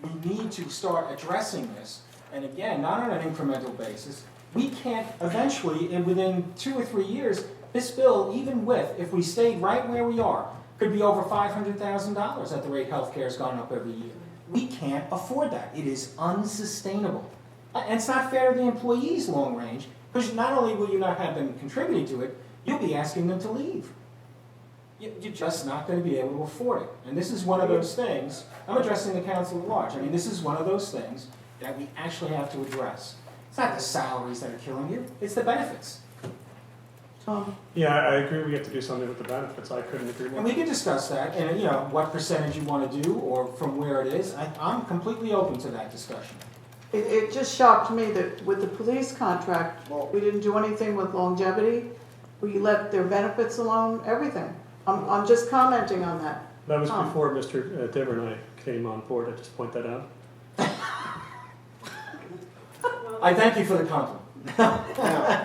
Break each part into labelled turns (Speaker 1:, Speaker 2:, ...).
Speaker 1: we need to start addressing this, and again, not on an incremental basis. We can't eventually, within 2 or 3 years, this bill, even with, if we stayed right where we are, could be over $500,000 at the rate healthcare's gone up every year. We can't afford that. It is unsustainable. And it's not fair to the employees long range, because not only will you not have them contributing to it, you'll be asking them to leave. You're just not going to be able to afford it. And this is one of those things, I'm addressing the council at large, I mean, this is one of those things that we actually have to address. It's not the salaries that are killing you, it's the benefits.
Speaker 2: Tom?
Speaker 3: Yeah, I agree we have to do something with the benefits. I couldn't agree
Speaker 1: And
Speaker 3: more.
Speaker 1: we can discuss that, and you know, what percentage you want to do, or from where it is. I'm completely open to that discussion.
Speaker 2: It just shocked me that with the police contract, we didn't do anything with longevity. We left their benefits alone, everything. I'm just commenting on that.
Speaker 3: That was
Speaker 2: Tom.
Speaker 3: before Mr. Diver and I came on board. I just point that out.
Speaker 1: I thank you for the compliment.
Speaker 4: Now,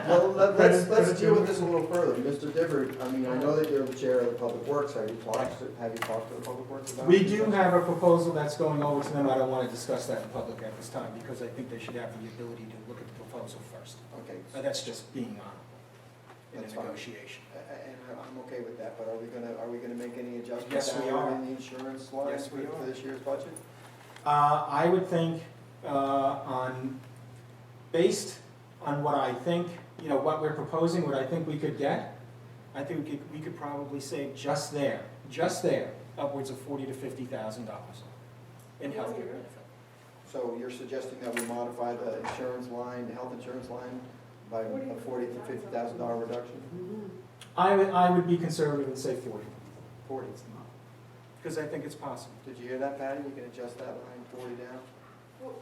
Speaker 4: well, let's
Speaker 3: Credit
Speaker 4: deal with
Speaker 3: to-
Speaker 4: this a little further. Mr. Dibbert, I mean, I know that you're the chair of the Public Works. Have you talked to the Public Works about it?
Speaker 1: We do have a proposal that's going over to them. I don't want to discuss that in public at this time, because I think they should have the ability to look at the proposal first.
Speaker 4: Okay,
Speaker 1: That's just being on in a
Speaker 4: That's fine.
Speaker 1: negotiation.
Speaker 4: and I'm okay with that, but are we gonna make any adjustments
Speaker 1: Yes, we
Speaker 4: down
Speaker 1: are.
Speaker 4: in the insurance line
Speaker 1: Yes, we
Speaker 4: for
Speaker 1: are.
Speaker 4: this year's budget?
Speaker 1: I would think, based on what I think, you know, what we're proposing, what I think we could get, I think we could probably save just there, upwards of $40,000 to $50,000 in healthcare benefit.
Speaker 4: So you're suggesting that we modify the insurance line, the health insurance line, by a $40,000 to $50,000 reduction?
Speaker 1: I would be conservative and say 40.
Speaker 4: 40.
Speaker 1: Because I think it's possible.
Speaker 4: Did you hear that, Patty? You can adjust that line 40 down?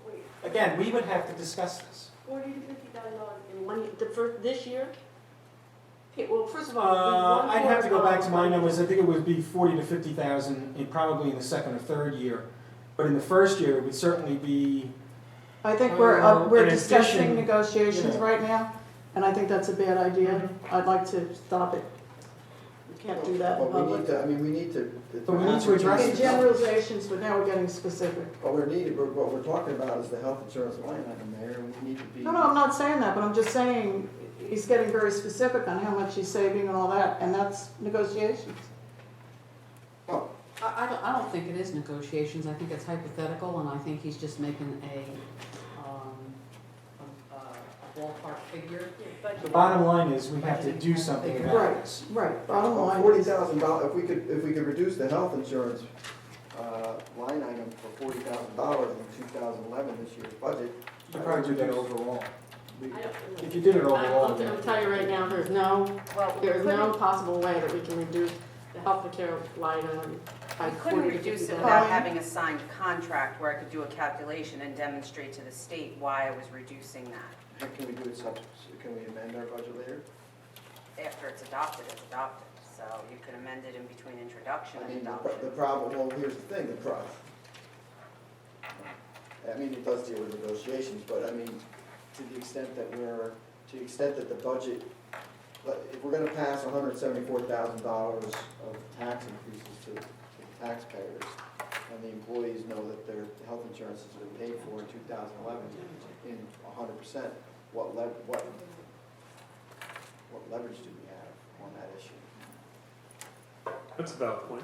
Speaker 5: Wait,
Speaker 1: Again, we would have to discuss this.
Speaker 5: $40,000 to $50,000 in one, this year? Okay, well, first of all,
Speaker 1: I'd have to go back to my numbers. I think it would be 40 to 50,000, probably in the second or third year. But in the first year, it would certainly be.
Speaker 2: I think we're
Speaker 1: in
Speaker 2: discussing
Speaker 1: addition,
Speaker 2: negotiations
Speaker 1: yeah.
Speaker 2: right now, and I think that's a bad idea. I'd like to stop it. We can't do that in
Speaker 4: But we need
Speaker 2: public.
Speaker 4: to, I mean, we need to.
Speaker 1: But we need to address
Speaker 2: In
Speaker 1: it.
Speaker 2: generalizations, but now we're getting specific.
Speaker 4: What we're talking about is the health insurance line item, Mayor, and we need to be.
Speaker 2: No, I'm not saying that, but I'm just saying, he's getting very specific on how much he's saving and all that, and that's negotiations.
Speaker 4: Well,
Speaker 6: I don't think it is negotiations, I think it's hypothetical, and I think he's just making a ballpark figure.
Speaker 1: The bottom line is, we have to do something about this.
Speaker 2: Right, bottom line.
Speaker 4: $40,000, if we could reduce the health insurance, line item for $40,000 in 2011, this year's budget.
Speaker 1: You could probably do that overall.
Speaker 4: we-
Speaker 1: If you did it overall.
Speaker 5: I'll tell you right now, there's no possible way that we can reduce the healthcare line item by
Speaker 7: I couldn't
Speaker 5: 40 to
Speaker 7: reduce it
Speaker 5: 50,000.
Speaker 7: without having a signed contract where I could do a calculation and demonstrate to the state why I was reducing that.
Speaker 4: Can we do it can we amend our budget later?
Speaker 7: After it's adopted, it's adopted. So you could amend it in between introduction
Speaker 4: I
Speaker 7: and
Speaker 4: mean, the
Speaker 7: adoption.
Speaker 4: problem, well, here's the thing, I mean, it does deal with negotiations, but I mean, to the extent that the budget, if we're gonna pass $174,000 of tax increases to the taxpayers, and the employees know that their health insurance has been paid for in 2011 in 100%, what leverage do we have on that issue?
Speaker 3: That's a valid point.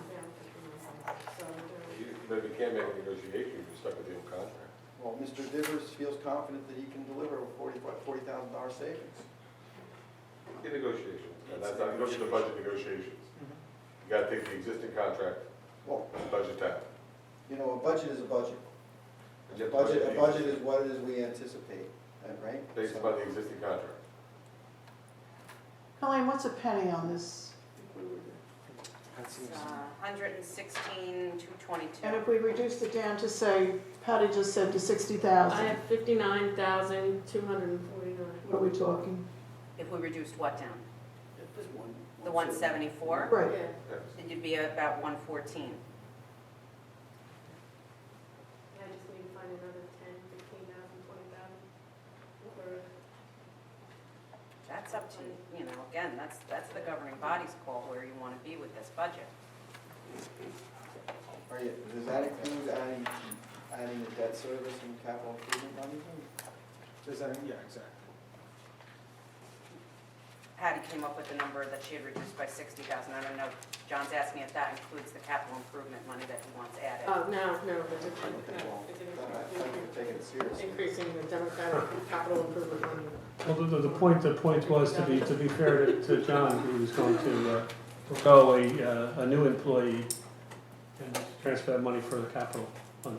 Speaker 8: But if you can't make a negotiation, you're stuck with the old contract.
Speaker 4: Well, Mr. Divers feels confident that he can deliver a $40,000 savings.
Speaker 8: In negotiations, and that's not, you don't get the budget negotiations. You gotta take the existing contract
Speaker 4: Well,
Speaker 8: and budget that.
Speaker 4: you know, a budget is a budget.
Speaker 8: And
Speaker 4: A
Speaker 8: get the
Speaker 4: budget is what it is we anticipate, right?
Speaker 8: Based
Speaker 4: So-
Speaker 8: upon the existing contract.
Speaker 2: Colleen, what's a penny on this?
Speaker 1: That seems-
Speaker 7: It's 116,222.
Speaker 2: And if we reduced it down to, say, Patty just said to
Speaker 5: I
Speaker 2: 60,000,
Speaker 5: have 59,249.
Speaker 2: what are we talking?
Speaker 7: If we reduced what down? The 174?
Speaker 2: Right.
Speaker 5: Yeah.
Speaker 8: Yes.
Speaker 7: Then you'd be about 114.
Speaker 5: I just need to find another 10, 15,000, 20,000.
Speaker 7: That's up to, again, that's the governing body's call where you want to be with this budget.
Speaker 4: Does that include adding adding the debt service and capital improvement money?
Speaker 1: Does that, yeah, exactly.
Speaker 7: Patty came up with the number that she had reduced by 60,000. I don't know, John's asking if that includes the capital improvement money that he wants added.
Speaker 5: No,
Speaker 4: Okay, well, thank you for taking it seriously.
Speaker 5: increasing the Democratic capital improvement money.
Speaker 3: Well, the point was to be fair to John, he was going to forego a new employee and transfer that money for the capital fund.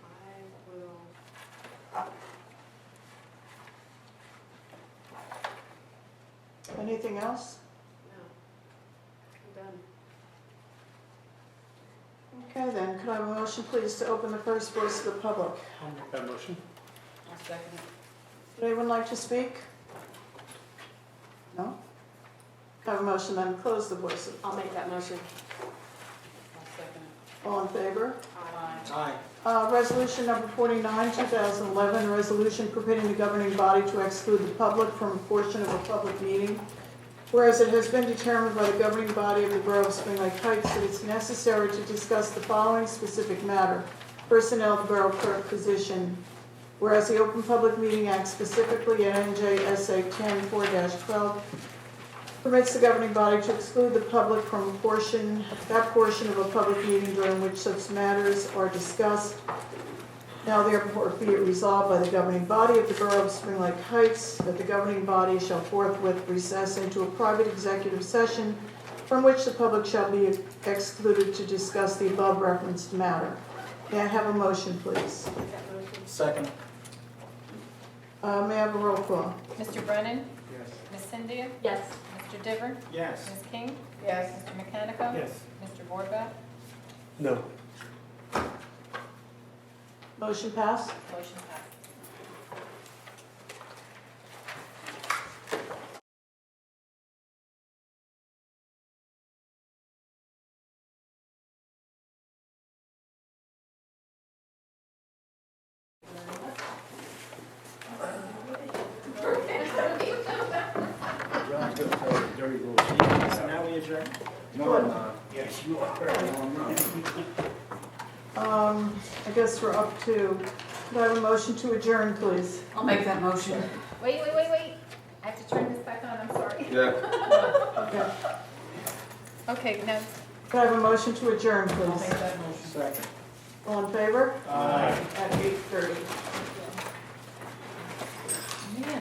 Speaker 5: I will.
Speaker 2: Anything else?
Speaker 5: No. I'm done.
Speaker 2: Okay then, could I have a motion please to open the first voice of the public?
Speaker 3: I'll make that motion.
Speaker 6: I'll second it.
Speaker 2: Would anyone like to speak? No? Could I have a motion then to close the voice of the
Speaker 5: I'll make that motion.
Speaker 6: I'll second it.
Speaker 2: All in favor?
Speaker 6: Aye.
Speaker 1: Aye.
Speaker 2: Resolution number 49, 2011, resolution permitting the governing body to exclude the public from a portion of a public meeting. Whereas it has been determined by the governing body of the Borough of Spring Lake Heights that it's necessary to discuss the following specific matter: personnel, the borough clerk position. Whereas the Open Public Meeting Act, specifically at NJSA 10-4-12, permits the governing body to exclude the public from that portion of a public meeting during which such matters are discussed. Now therefore be it resolved by the governing body of the Borough of Spring Lake Heights that the governing body shall forthwith recess into a private executive session from which the public shall be excluded to discuss the above referenced matter. May I have a motion, please?
Speaker 1: Second.
Speaker 2: May I have a roll call?
Speaker 9: Mr. Brennan?
Speaker 1: Yes.
Speaker 9: Ms. Cynthia?
Speaker 5: Yes.
Speaker 9: Mr. Diver?
Speaker 1: Yes.
Speaker 9: Ms. King?
Speaker 5: Yes.
Speaker 9: Mr. Mechanical?
Speaker 1: Yes.
Speaker 9: Mr. Borba?
Speaker 3: No.
Speaker 2: Motion passed.
Speaker 9: Motion passed.
Speaker 1: John's gonna play a dirty little secret. So now we adjourn?
Speaker 2: No, I'm not.
Speaker 1: Yes, you are. No, I'm not.
Speaker 2: I guess we're up to, could I have a motion to adjourn, please?
Speaker 6: I'll make that motion.
Speaker 9: Wait. I have to turn this back on, I'm sorry.
Speaker 8: Yeah.
Speaker 2: Okay.
Speaker 9: Okay, now,
Speaker 2: Could I have a motion to adjourn,
Speaker 6: I'll make
Speaker 2: please?
Speaker 6: that motion.
Speaker 1: Second.
Speaker 2: All in favor?
Speaker 1: Aye.
Speaker 2: At 8:30.